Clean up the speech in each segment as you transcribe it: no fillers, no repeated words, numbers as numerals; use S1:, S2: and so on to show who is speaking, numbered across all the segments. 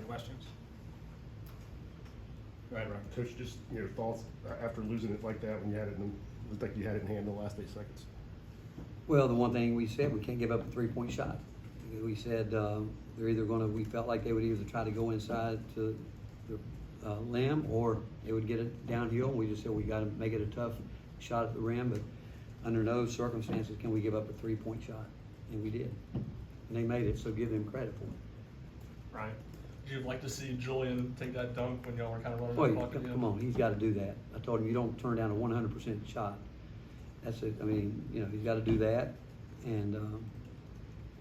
S1: questions?
S2: Right. Coach, just your thoughts after losing it like that when you had it in, it looked like you had it in hand in the last 8 seconds.
S3: Well, the one thing we said, we can't give up a 3-point shot. We said they're either going to, we felt like they would either try to go inside to the limb or they would get it downhill. We just said we got to make it a tough shot at the rim, but under no circumstances can we give up a 3-point shot. And we did. And they made it, so give them credit for it.
S1: Ryan?
S4: Would you like to see Julian take that dunk when y'all were kind of running
S3: Well,
S4: the clock again?
S3: come on, he's got to do that. I told him you don't turn down a 100% shot. That's it. I mean, you know, he's got to do that, and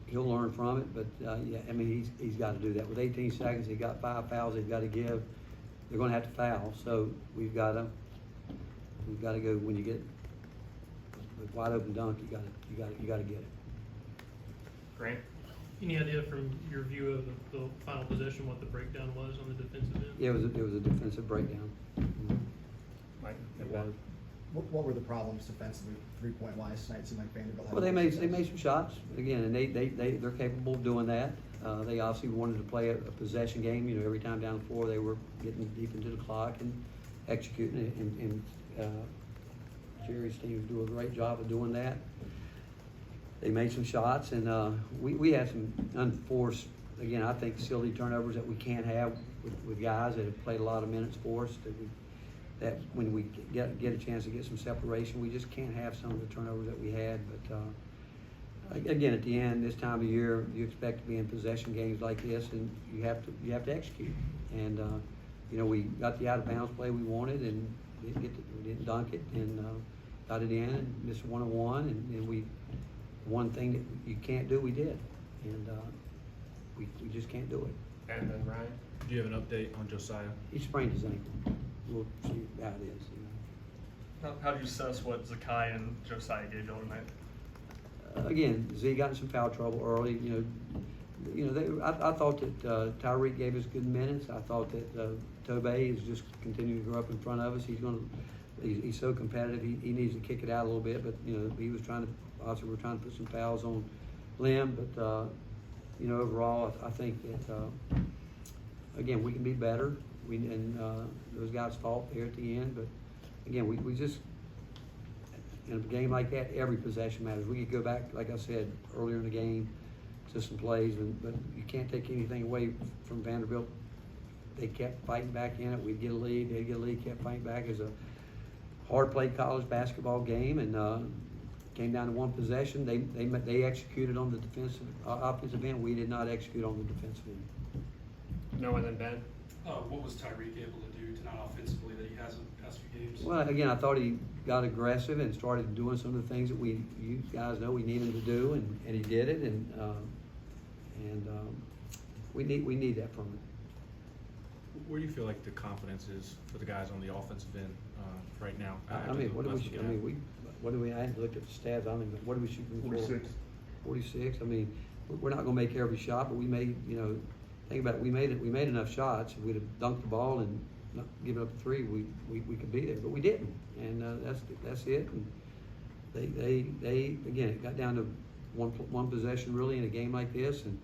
S3: he'll learn from it. But yeah, I mean, he's got to do that. With 18 seconds, he got 5 fouls. They've got to give. They're going to have to foul. So we've got to go when you get a wide open dunk. You got to get it.
S1: Grant?
S5: Any idea from your view of the final possession what the breakdown was on the defensive end?
S3: Yeah, it was a defensive breakdown.
S1: Mike?
S3: It was.
S6: What were the problems defensively, 3-point wise tonight? It seemed like Vanderbilt had
S3: Well, they
S6: more
S3: made
S6: success.
S3: some shots again, and they're capable of doing that. They obviously wanted to play a possession game. You know, every time down the floor they were getting deep into the clock and executing it. And Jerry's teams do a great job of doing that. They made some shots, and we had some unforced, again, I think silly turnovers that we can't have with guys that have played a lot of minutes for us. That when we get a chance to get some separation, we just can't have some of the turnovers that we had. But again, at the end, this time of year, you expect to be in possession games like this, and you have to execute. And you know, we got the out of bounds play we wanted, and we didn't dunk it, and got it in, and missed 1-on-1, and we one thing that you can't do, we did, and we just can't do it.
S1: And then Ryan?
S7: Do you have an update on Josiah?
S3: He sprained his ankle. We'll see how it is. You know.
S4: How do you assess what Zakai and Josiah gave y'all tonight?
S3: Again, Z got in some foul trouble early. I thought that Tyreek gave us good minutes. I thought that Tobey is just continuing to grow up in front of us. He's so competitive. He needs to kick it out a little bit. But you know, he was trying to. Also, we're trying to put some fouls on Lim. But you know, overall, I think that again we can be better. Those guys fought there at the end. But again, we just. In a game like that, every possession matters. We could go back, like I said earlier in the game, to some plays, but you can't take anything away from Vanderbilt. They kept fighting back in it. We'd get a lead, they'd get a lead, kept fighting back. It was a hard-played college basketball game, and came down to one possession. They executed on the offensive end. We did not execute on the defensive end.
S1: No one than Ben?
S8: What was Tyreek able to do tonight offensively that he hasn't past few games?
S3: Well, again, I thought he got aggressive and started doing some of the things that you guys know we need him to do, and he did it, and we need that from him.
S7: Where do you feel like the confidence is for the guys on the offensive end right now?
S3: I mean, what do we? I hadn't looked at the stats. I mean, what do we shoot?
S2: 46.
S3: 46. I mean, we're not going to make every shot, but we made. You know, think about it. We made enough shots. If we'd have dunked the ball and not given up a three, we could be there, but we didn't, and that's it. And they again, it got down to one possession really in a game like this, and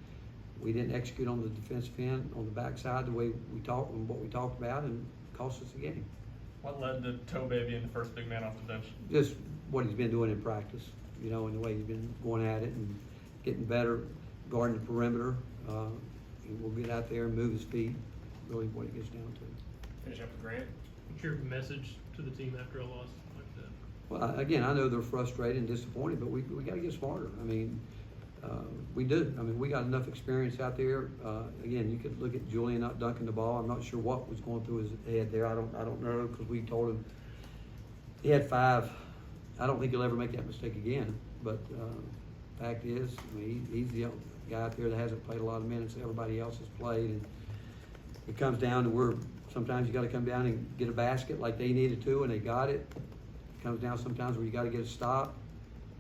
S3: we didn't execute on the defensive end on the backside the way we talked and what we talked about, and cost us the game.
S4: What led to Tobey being the first big man off the bench?
S3: Just what he's been doing in practice, you know, and the way he's been going at it and getting better, guarding the perimeter. And we'll get out there and move his feet, really what it gets down to.
S1: Finish up with Grant?
S5: What's your message to the team after a loss like that?
S3: Well, again, I know they're frustrated and disappointed, but we got to get smarter. I mean, we do. I mean, we got enough experience out there. Again, you could look at Julian not dunking the ball. I'm not sure what was going through his head there. I don't know, because we told him he had 5. I don't think he'll ever make that mistake again. But fact is, I mean, he's the guy out there that hasn't played a lot of minutes. Everybody else has played, and it comes down to where sometimes you got to come down and get a basket like they needed to, and they got it. It comes down sometimes where you got to get a stop,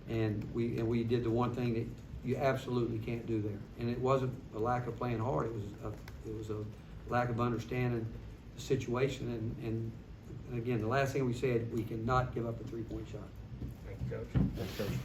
S3: and we did the one thing that you absolutely can't do there. And it wasn't a lack of playing hard. It was a lack of understanding the situation. And again, the last thing we said, we cannot give up a 3-point shot.
S1: Thank you, Coach.
S2: Thanks, Coach.